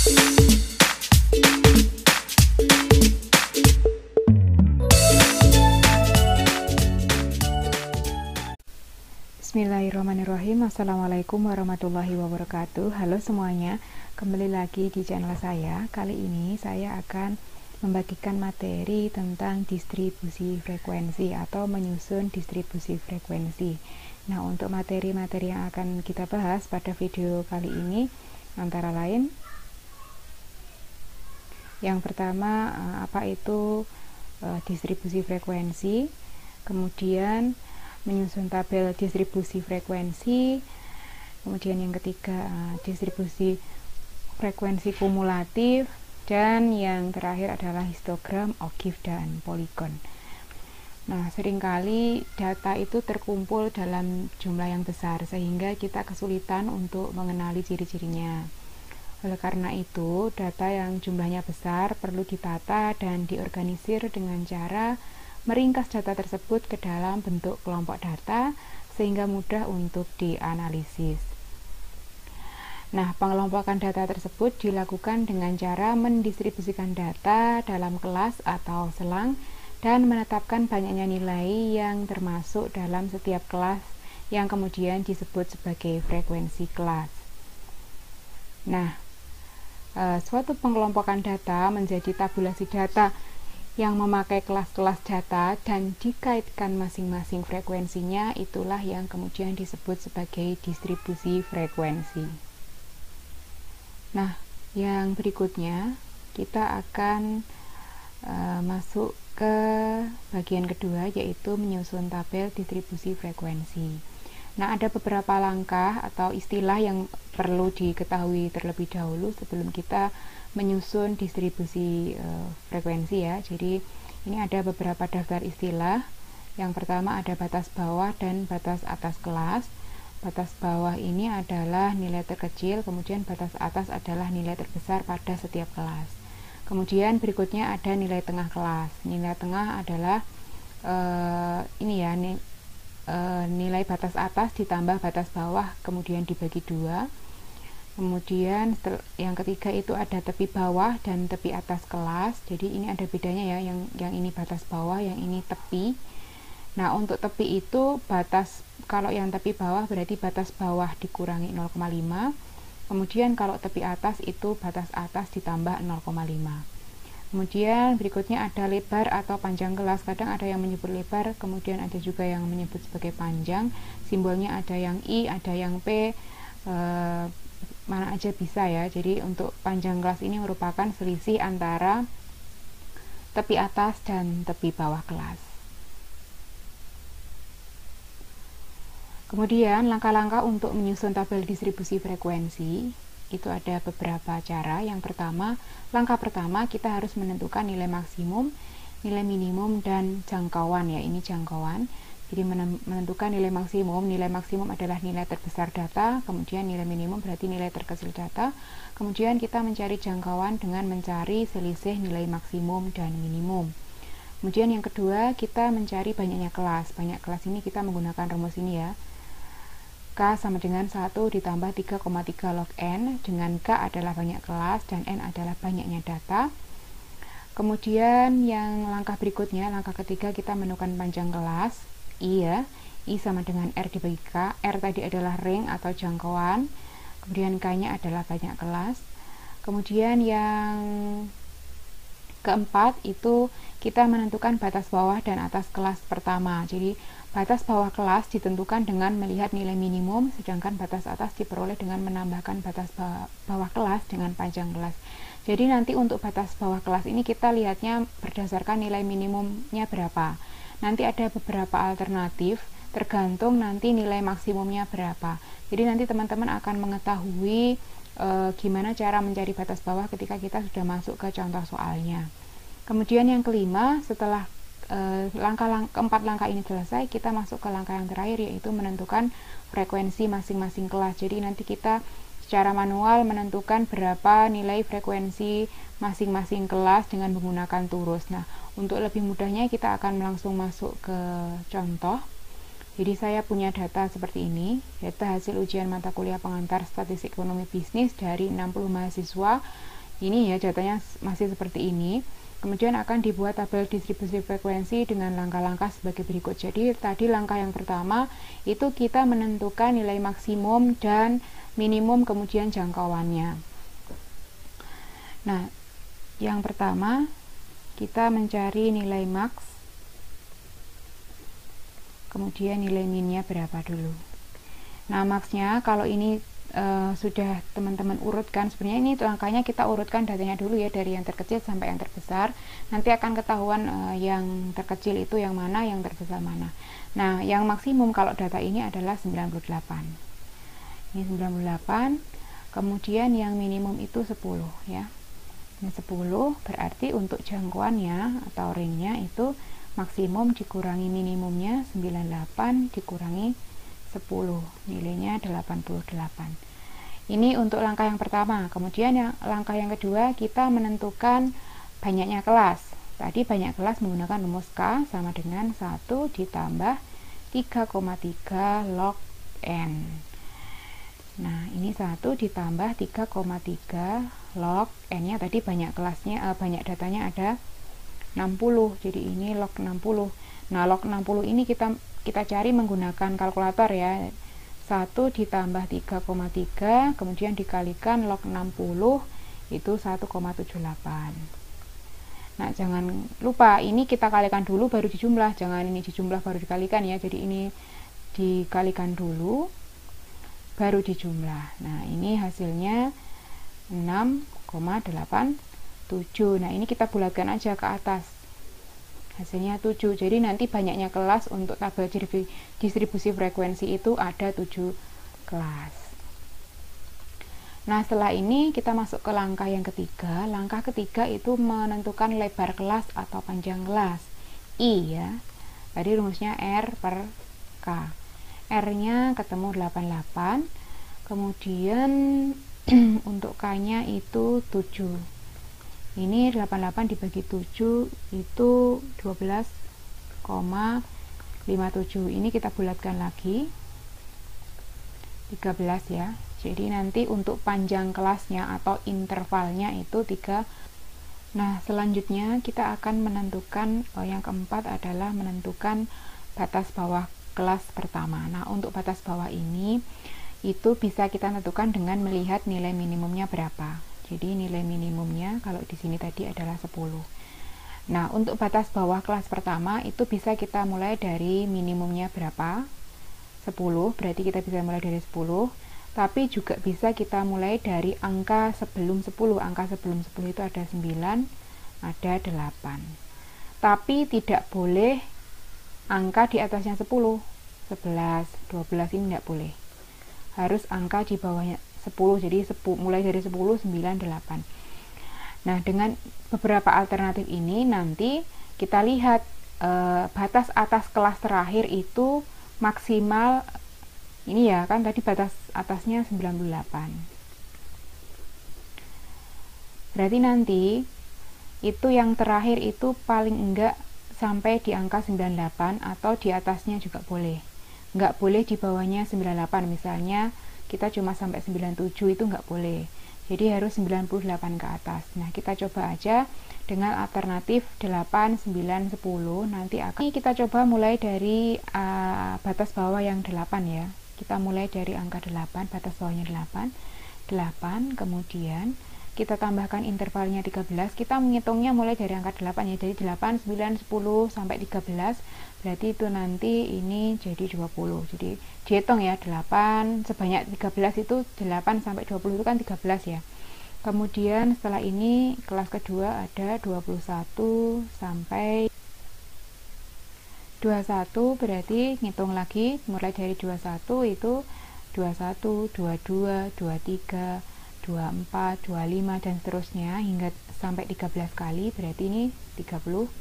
Bismillahirrahmanirrahim. Assalamualaikum warahmatullahi wabarakatuh. Halo semuanya, kembali lagi di channel saya. Kali ini saya akan membagikan materi tentang distribusi frekuensi atau menyusun distribusi frekuensi. Nah, untuk materi-materi yang akan kita bahas pada video kali ini antara lain, yang pertama, apa itu distribusi frekuensi, kemudian menyusun tabel distribusi frekuensi, kemudian yang ketiga distribusi frekuensi kumulatif, dan yang terakhir adalah histogram, ogive, dan polygon. Nah, seringkali data itu terkumpul dalam jumlah yang besar sehingga kita kesulitan untuk mengenali ciri-cirinya. Oleh karena itu, data yang jumlahnya besar perlu ditata dan diorganisir dengan cara meringkas data tersebut ke dalam bentuk kelompok data sehingga mudah untuk dianalisis. Nah, pengelompokan data tersebut dilakukan dengan cara mendistribusikan data dalam kelas atau selang dan menetapkan banyaknya nilai yang termasuk dalam setiap kelas yang kemudian disebut sebagai frekuensi kelas. Nah, suatu pengelompokan data menjadi tabulasi data yang memakai kelas-kelas data dan dikaitkan masing-masing frekuensinya, itulah yang kemudian disebut sebagai distribusi frekuensi. Nah, yang berikutnya kita akan masuk ke bagian kedua, yaitu menyusun tabel distribusi frekuensi. Nah, ada beberapa langkah atau istilah yang perlu diketahui terlebih dahulu sebelum kita menyusun distribusi frekuensi ya. Jadi ini ada beberapa daftar istilah. Yang pertama ada batas bawah dan batas atas kelas. Batas bawah ini adalah nilai terkecil, kemudian batas atas adalah nilai terbesar pada setiap kelas. Kemudian berikutnya ada nilai tengah kelas. Nilai tengah adalah nilai batas atas ditambah batas bawah kemudian dibagi 2. Kemudian yang ketiga itu ada tepi bawah dan tepi atas kelas. Jadi ini ada bedanya ya, yang ini batas bawah, yang ini tepi. Nah, untuk tepi itu batas, kalau yang tepi bawah berarti batas bawah dikurangi 0,5. Kemudian kalau tepi atas itu batas atas ditambah 0,5. Kemudian berikutnya ada lebar atau panjang kelas. Kadang ada yang menyebut lebar, kemudian ada juga yang menyebut sebagai panjang. Simbolnya ada yang I, ada yang P, mana aja bisa ya. Jadi untuk panjang kelas ini merupakan selisih antara tepi atas dan tepi bawah kelas. Kemudian langkah-langkah untuk menyusun tabel distribusi frekuensi itu ada beberapa cara. Yang pertama, langkah pertama kita harus menentukan nilai maksimum, nilai minimum, dan jangkauan ya. Ini jangkauan. Jadi menentukan nilai maksimum. Nilai maksimum adalah nilai terbesar data, kemudian nilai minimum berarti nilai terkecil data. Kemudian kita mencari jangkauan dengan mencari selisih nilai maksimum dan minimum. Kemudian yang kedua, kita mencari banyaknya kelas. Banyak kelas ini kita menggunakan rumus ini ya. K sama dengan 1 ditambah 3,3 log N, dengan K adalah banyak kelas dan N adalah banyaknya data. Kemudian yang langkah berikutnya, langkah ketiga, kita menemukan panjang kelas. I ya, I sama dengan R dibagi K. R tadi adalah ring atau jangkauan, kemudian K nya adalah banyak kelas. Kemudian yang keempat itu kita menentukan batas bawah dan atas kelas pertama. Jadi batas bawah kelas ditentukan dengan melihat nilai minimum, sedangkan batas atas diperoleh dengan menambahkan batas bawah kelas dengan panjang kelas. Jadi nanti untuk batas bawah kelas ini kita lihatnya berdasarkan nilai minimumnya berapa. Nanti ada beberapa alternatif tergantung nanti nilai maksimumnya berapa. Jadi nanti teman-teman akan mengetahui gimana cara mencari batas bawah ketika kita sudah masuk ke contoh soalnya. Kemudian yang kelima, setelah keempat langkah ini selesai, kita masuk ke langkah yang terakhir, yaitu menentukan frekuensi masing-masing kelas. Jadi nanti kita secara manual menentukan berapa nilai frekuensi masing-masing kelas dengan menggunakan turus. Nah, untuk lebih mudahnya kita akan langsung masuk ke contoh. Jadi saya punya data seperti ini, data hasil ujian mata kuliah pengantar statistik ekonomi bisnis dari 60 mahasiswa. Ini ya datanya masih seperti ini. Kemudian akan dibuat tabel distribusi frekuensi dengan langkah-langkah sebagai berikut. Jadi tadi langkah yang pertama itu kita menentukan nilai maksimum dan minimum, kemudian jangkauannya. Nah, yang pertama kita mencari nilai max, kemudian nilai minnya berapa dulu. Nah, maxnya kalau ini sudah teman-teman urutkan, sebenarnya ini langkahnya kita urutkan datanya dulu ya, dari yang terkecil sampai yang terbesar. Nanti akan ketahuan yang terkecil itu yang mana, yang terbesar mana. Nah, yang maksimum kalau data ini adalah 98. Ini 98, kemudian yang minimum itu 10 ya. Ini 10 berarti untuk jangkauannya atau ringnya itu maksimum dikurangi minimumnya 98 dikurangi 10, nilainya 88. Ini untuk langkah yang pertama. Kemudian langkah yang kedua kita menentukan banyaknya kelas. Tadi banyak kelas menggunakan rumus K sama dengan 1 ditambah 3,3 log N. Nah, ini 1 ditambah 3,3 log N nya tadi banyak kelasnya, banyak datanya ada 60, jadi ini log 60. Nah, log 60 ini kita cari menggunakan kalkulator ya. 1 ditambah 3,3 kemudian dikalikan log 60 itu 1,78. Nah, jangan lupa ini kita kalikan dulu baru dijumlah, jangan ini dijumlah baru dikalikan ya. Jadi ini dikalikan dulu baru dijumlah. Nah, ini hasilnya 6,87. Nah, ini kita bulatkan aja ke atas, hasilnya 7. Jadi nanti banyaknya kelas untuk tabel distribusi frekuensi itu ada 7 kelas. Nah, setelah ini kita masuk ke langkah yang ketiga. Langkah ketiga itu menentukan lebar kelas atau panjang kelas, I ya. Tadi rumusnya R per K. R nya ketemu 88, kemudian untuk K nya itu 7. Ini 88 dibagi 7 itu 12,57. Ini kita bulatkan lagi 13 ya. Jadi nanti untuk panjang kelasnya atau intervalnya itu 3. Nah, selanjutnya kita akan menentukan yang keempat adalah menentukan batas bawah kelas pertama. Nah, untuk batas bawah ini itu bisa kita tentukan dengan melihat nilai minimumnya berapa. Jadi nilai minimumnya kalau di sini tadi adalah 10. Nah, untuk batas bawah kelas pertama itu bisa kita mulai dari minimumnya berapa? 10, berarti kita bisa mulai dari 10. Tapi juga bisa kita mulai dari angka sebelum 10. Angka sebelum 10 itu ada 9, ada 8. Tapi tidak boleh angka di atasnya 10, 11, 12 ini tidak boleh. Harus angka di bawahnya 10, jadi mulai dari 10, 9, 8. Nah, dengan beberapa alternatif ini nanti kita lihat batas atas kelas terakhir itu maksimal, ini ya kan tadi batas atasnya 98. Berarti nanti itu yang terakhir itu paling enggak sampai di angka 98 atau di atasnya juga boleh. Enggak boleh di bawahnya 98, misalnya kita cuma sampai 97 itu enggak boleh. Jadi harus 98 ke atas. Nah, kita coba aja dengan alternatif 8, 9, 10. Nanti kita coba mulai dari batas bawah yang 8 ya. Kita mulai dari angka 8, batas bawahnya 8. 8, kemudian kita tambahkan intervalnya 13. Kita menghitungnya mulai dari angka 8 ya. Jadi 8, 9, 10 sampai 13. Berarti itu nanti ini jadi 20. Jadi dihitung ya, 8 sebanyak 13 itu 8 sampai 20 itu kan 13 ya. Kemudian setelah ini kelas kedua ada 21 sampai 21, berarti ngitung lagi mulai dari 21 itu 21, 22, 23, 24, 25 dan seterusnya hingga sampai 13 kali, berarti ini 33.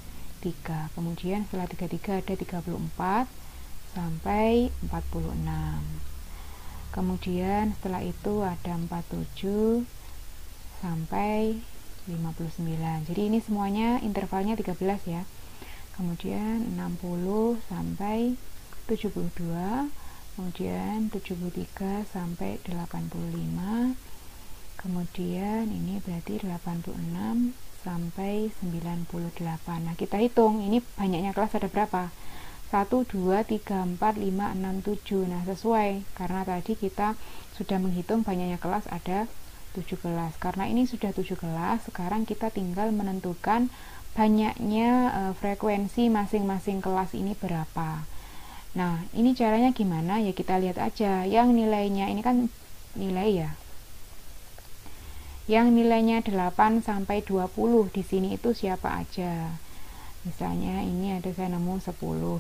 Kemudian setelah 33 ada 34 sampai 46. Kemudian setelah itu ada 47 sampai 59. Jadi ini semuanya intervalnya 13 ya. Kemudian 60 sampai 72, kemudian 73 sampai 85, kemudian ini berarti 86 sampai 98. Nah, kita hitung ini banyaknya kelas ada berapa? 1, 2, 3, 4, 5, 6, 7. Nah, sesuai karena tadi kita sudah menghitung banyaknya kelas ada 7 kelas. Karena ini sudah 7 kelas, sekarang kita tinggal menentukan banyaknya frekuensi masing-masing kelas ini berapa. Nah, ini caranya gimana? Ya kita lihat aja. Yang nilainya ini kan nilai ya. Yang nilainya 8 sampai 20 di sini itu siapa aja? Misalnya ini ada saya nemu 10,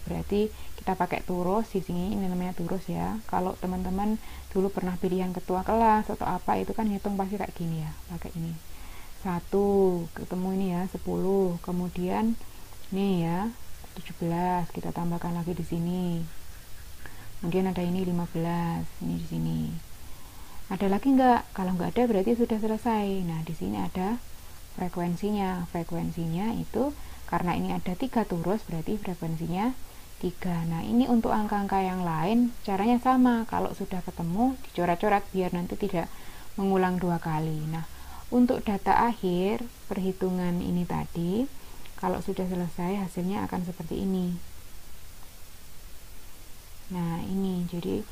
berarti kita pakai turus di sini, ini namanya turus ya. Kalau teman-teman dulu pernah pilihan ketua kelas atau apa itu kan hitung pasti kayak gini ya, pakai ini. 1 ketemu ini ya 10, kemudian nih ya 17 kita tambahkan lagi di sini. Kemudian ada ini 15, ini di sini. Ada lagi enggak? Kalau enggak ada berarti sudah selesai. Nah, di sini ada frekuensinya. Frekuensinya itu karena ini ada 3 turus berarti frekuensinya 3. Nah, ini untuk angka-angka yang lain caranya sama. Kalau sudah ketemu dicoret-coret biar nanti tidak mengulang 2 kali. Nah, untuk data akhir perhitungan ini tadi kalau sudah selesai hasilnya akan seperti ini. Nah, ini jadi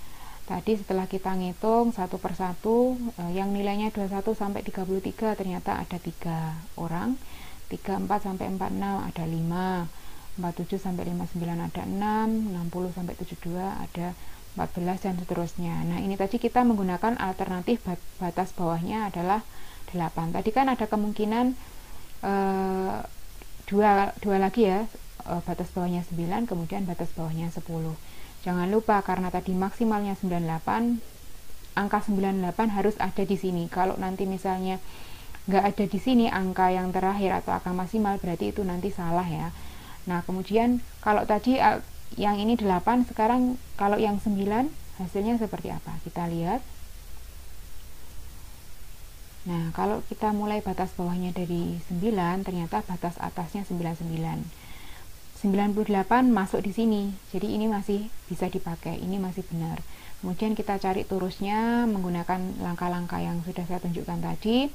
tadi setelah kita ngitung satu persatu yang nilainya 21 sampai 33 ternyata ada 3 orang, 34 sampai 46 ada 5, 47 sampai 59 ada 6, 60 sampai 72 ada 14 dan seterusnya. Nah, ini tadi kita menggunakan alternatif batas bawahnya adalah 8. Tadi kan ada kemungkinan dua lagi ya, batas bawahnya 9 kemudian batas bawahnya 10. Jangan lupa karena tadi maksimalnya 98, angka 98 harus ada di sini. Kalau nanti misalnya nggak ada di sini angka yang terakhir atau angka maksimal berarti itu nanti salah ya. Nah, kemudian kalau tadi yang ini 8, sekarang kalau yang 9 hasilnya seperti apa? Kita lihat. Nah, kalau kita mulai batas bawahnya dari 9, ternyata batas atasnya 99. 98 masuk di sini, jadi ini masih bisa dipakai, ini masih benar. Kemudian kita cari turusnya menggunakan langkah-langkah yang sudah saya tunjukkan tadi.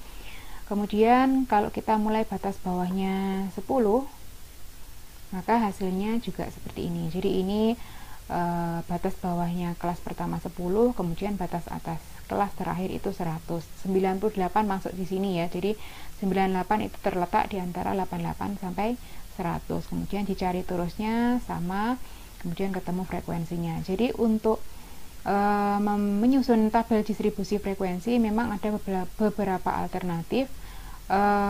Kemudian kalau kita mulai batas bawahnya 10, maka hasilnya juga seperti ini. Jadi ini batas bawahnya kelas pertama 10, kemudian batas atas kelas terakhir itu 100. 98 masuk di sini ya, jadi 98 itu terletak di antara 88 sampai 100. Kemudian dicari turusnya sama, kemudian ketemu frekuensinya. Jadi untuk menyusun tabel distribusi frekuensi memang ada beberapa alternatif.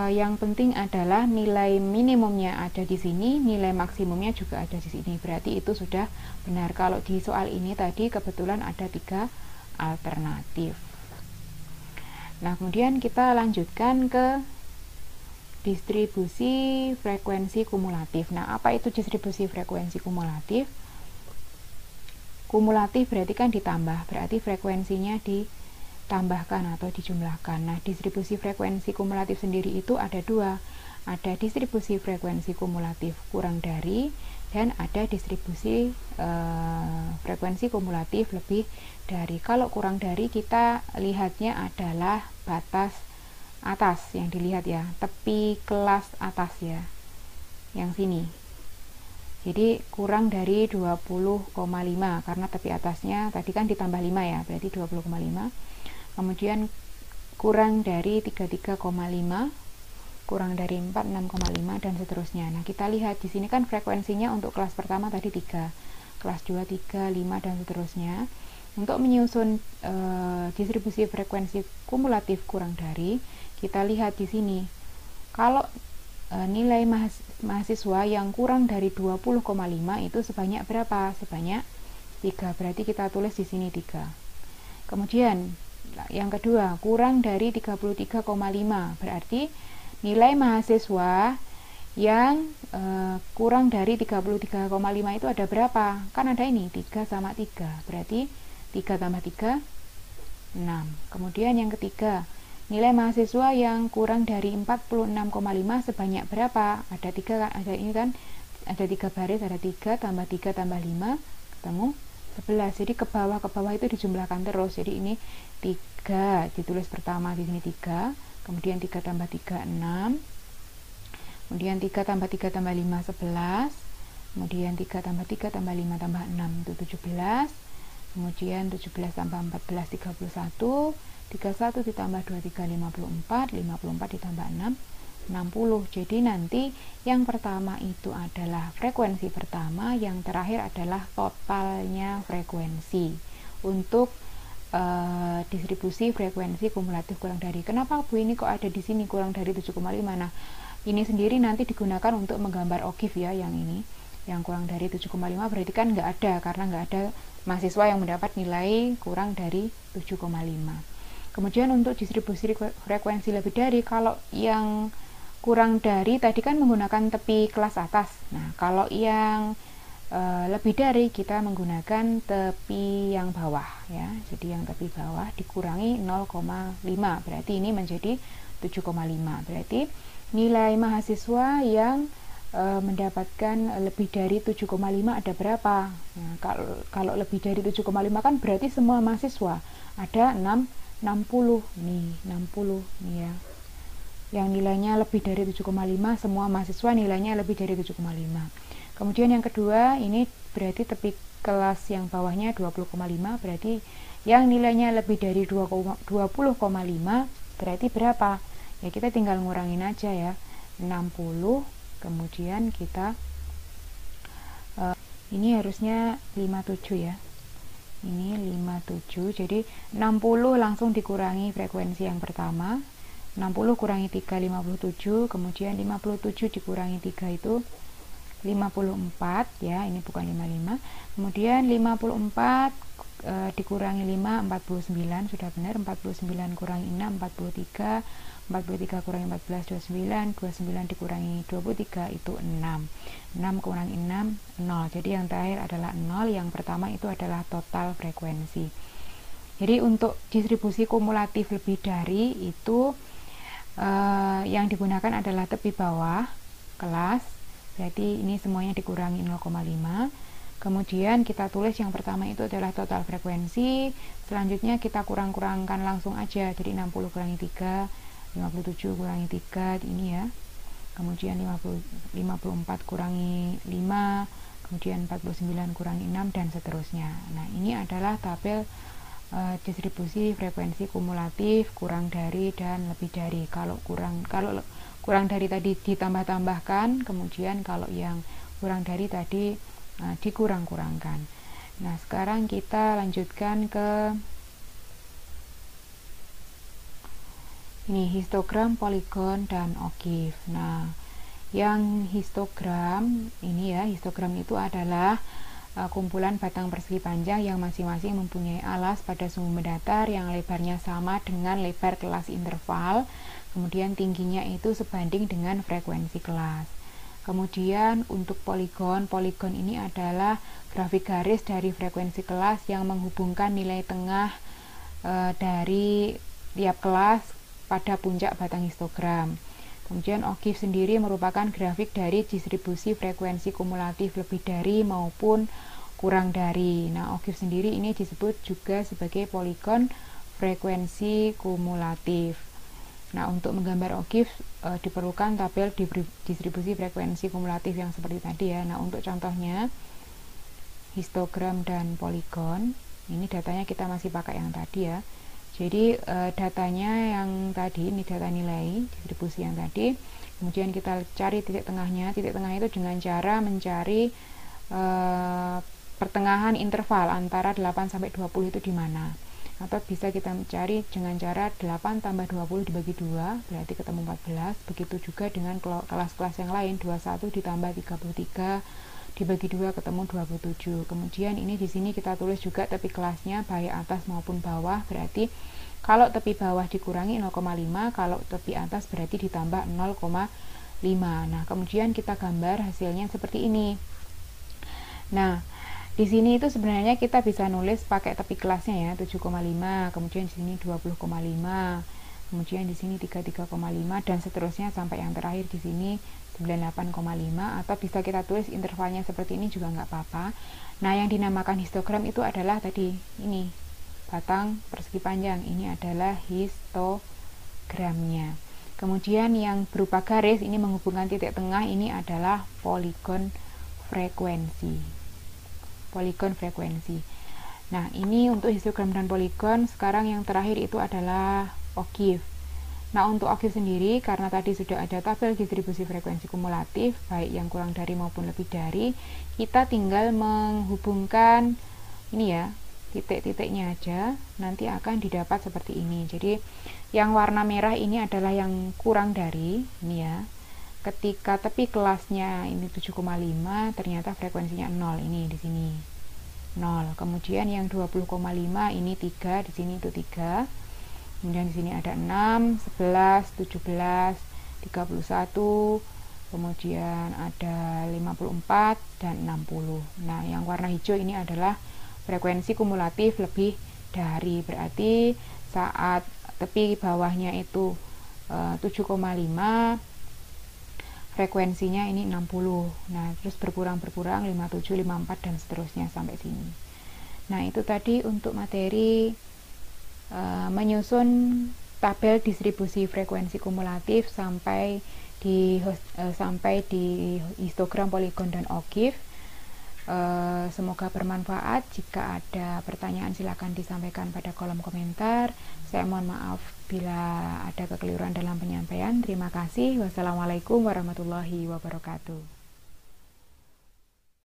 Yang penting adalah nilai minimumnya ada di sini, nilai maksimumnya juga ada di sini. Berarti itu sudah benar. Kalau di soal ini tadi kebetulan ada 3 alternatif. Nah, kemudian kita lanjutkan ke distribusi frekuensi kumulatif. Nah, apa itu distribusi frekuensi kumulatif? Kumulatif berarti kan ditambah, berarti frekuensinya ditambahkan atau dijumlahkan. Nah, distribusi frekuensi kumulatif sendiri itu ada 2. Ada distribusi frekuensi kumulatif kurang dari, dan ada distribusi frekuensi kumulatif lebih dari. Kalau kurang dari kita lihatnya adalah batas atas yang dilihat ya, tepi kelas atas ya, yang sini. Jadi kurang dari 20,5 karena tepi atasnya tadi kan ditambah 5 ya, berarti 20,5. Kemudian kurang dari 33,5, kurang dari 4 6,5 dan seterusnya. Nah, kita lihat di sini kan frekuensinya untuk kelas pertama tadi 3, kelas 2 3, 5 dan seterusnya. Untuk menyusun distribusi frekuensi kumulatif kurang dari, kita lihat di sini. Kalau nilai mahasiswa yang kurang dari 20,5 itu sebanyak berapa? Sebanyak 3. Berarti kita tulis di sini 3. Kemudian yang kedua, kurang dari 33,5. Berarti nilai mahasiswa yang kurang dari 33,5 itu ada berapa? Kan ada ini 3 sama 3. Berarti 3 tambah 3 6. Kemudian yang ketiga, nilai mahasiswa yang kurang dari 46,5 sebanyak berapa? Ada 3 kan, ada ini kan, ada 3 baris, ada 3 tambah 3 tambah 5 ketemu 11. Jadi ke bawah itu dijumlahkan terus. Jadi ini 3 ditulis pertama di sini 3, kemudian 3 tambah 3 6, kemudian 3 tambah 3 tambah 5 11, kemudian 3 tambah 3 tambah 5 tambah 6 itu 17, kemudian 17 tambah 14 31, 31 ditambah 23 54, 54 ditambah 6 60. Jadi nanti yang pertama itu adalah frekuensi pertama, yang terakhir adalah totalnya frekuensi untuk distribusi frekuensi kumulatif kurang dari. Kenapa Bu ini kok ada di sini kurang dari 7,5? Nah, ini sendiri nanti digunakan untuk menggambar OGIF ya, yang ini yang kurang dari 7,5 berarti kan nggak ada, karena nggak ada mahasiswa yang mendapat nilai kurang dari 7,5. Kemudian untuk distribusi frekuensi lebih dari, kalau yang kurang dari tadi kan menggunakan tepi kelas atas. Nah, kalau yang lebih dari kita menggunakan tepi yang bawah ya. Jadi yang tepi bawah dikurangi 0,5, berarti ini menjadi 7,5. Berarti nilai mahasiswa yang mendapatkan lebih dari 7,5 ada berapa? Nah, kalau lebih dari 7,5 kan berarti semua mahasiswa ada 60 nih, 60 nih ya. Yang nilainya lebih dari 7,5, semua mahasiswa nilainya lebih dari 7,5. Kemudian yang kedua, ini berarti tepi kelas yang bawahnya 20,5, berarti yang nilainya lebih dari 20,5 berarti berapa? Ya kita tinggal ngurangin aja ya, 60, kemudian kita ini harusnya 57 ya, ini 57, jadi 60 langsung dikurangi frekuensi yang pertama, 60 kurangi 3 57, kemudian 57 dikurangi 3 itu 54 ya, ini bukan 55. Kemudian 54 dikurangi 5 49, sudah benar. 49 kurangi 6 43, 43 kurangi 14 29, 29 dikurangi 23 itu 6. 6 kurangi 6 0. Jadi yang terakhir adalah 0, yang pertama itu adalah total frekuensi. Jadi untuk distribusi kumulatif lebih dari itu yang digunakan adalah tepi bawah kelas, berarti ini semuanya dikurangi 0,5. kemudian kita tulis yang pertama itu adalah total frekuensi, selanjutnya kita kurang-kurangkan langsung aja, jadi 60 kurangi 3, 57 kurangi 3 ini ya, kemudian 54 kurangi 5, kemudian 49 kurangi 6 dan seterusnya. Nah, ini adalah tabel distribusi frekuensi kumulatif kurang dari dan lebih dari. Kalau kurang dari tadi ditambah-tambahkan, kemudian kalau yang kurang dari tadi dikurang-kurangkan. Nah, sekarang kita lanjutkan ke ini histogram, poligon, dan OGIF. Nah, yang histogram ini ya, histogram itu adalah kumpulan batang persegi panjang yang masing-masing mempunyai alas pada sumber datar yang lebarnya sama dengan lebar kelas interval, kemudian tingginya itu sebanding dengan frekuensi kelas. Kemudian untuk poligon ini adalah grafik garis dari frekuensi kelas yang menghubungkan nilai tengah dari tiap kelas pada puncak batang histogram. Kemudian OGIF sendiri merupakan grafik dari distribusi frekuensi kumulatif lebih dari maupun kurang dari. Nah, OGIF sendiri ini disebut juga sebagai poligon frekuensi kumulatif. Nah, untuk menggambar OGIF diperlukan tabel distribusi frekuensi kumulatif yang seperti tadi ya. Nah, untuk contohnya histogram dan poligon, ini datanya kita masih pakai yang tadi ya. Jadi datanya yang tadi, ini data nilai distribusi yang tadi, kemudian kita cari titik tengahnya. Titik tengah itu dengan cara mencari pertengahan interval antara 8 sampai 20 itu di mana. Atau bisa kita mencari dengan cara 8 tambah 20 dibagi 2, berarti ketemu 14. Begitu juga dengan kelas-kelas yang lain, 21 ditambah 33 dibagi 2 ketemu 27. Kemudian ini di sini kita tulis juga tepi kelasnya baik atas maupun bawah, berarti kalau tepi bawah dikurangi 0,5, kalau tepi atas berarti ditambah 0,5. Nah, kemudian kita gambar hasilnya seperti ini. Nah, di sini itu sebenarnya kita bisa nulis pakai tepi kelasnya ya, 7,5, kemudian di sini 20,5, kemudian di sini 33,5 dan seterusnya sampai yang terakhir di sini 98,5, atau bisa kita tulis intervalnya seperti ini juga nggak apa-apa. Nah, yang dinamakan histogram itu adalah tadi ini batang persegi panjang, ini adalah histogramnya. Kemudian yang berupa garis ini menghubungkan titik tengah, ini adalah poligon frekuensi. Poligon frekuensi. Nah, ini untuk histogram dan poligon. Sekarang yang terakhir itu adalah ogive. Nah, untuk ogive sendiri, karena tadi sudah ada tabel distribusi frekuensi kumulatif, baik yang kurang dari maupun lebih dari, kita tinggal menghubungkan ini ya, titik-titiknya aja, nanti akan didapat seperti ini. Jadi, yang warna merah ini adalah yang kurang dari, ini ya. Ketika tepi kelasnya ini 7,5, ternyata frekuensinya 0, ini di sini. 0. Kemudian yang 20,5 ini 3, di sini itu 3. Kemudian di sini ada 6, 11, 17, 31, kemudian ada 54 dan 60. Nah, yang warna hijau ini adalah frekuensi kumulatif lebih dari, berarti saat tepi bawahnya itu 7,5, frekuensinya ini 60. Nah, terus berkurang 57, 54 dan seterusnya sampai sini. Nah, itu tadi untuk materi menyusun tabel distribusi frekuensi kumulatif sampai di histogram, poligon, dan ogive. Semoga bermanfaat. Jika ada pertanyaan silakan disampaikan pada kolom komentar. Saya mohon maaf bila ada kekeliruan dalam penyampaian. Terima kasih. Wassalamualaikum warahmatullahi wabarakatuh.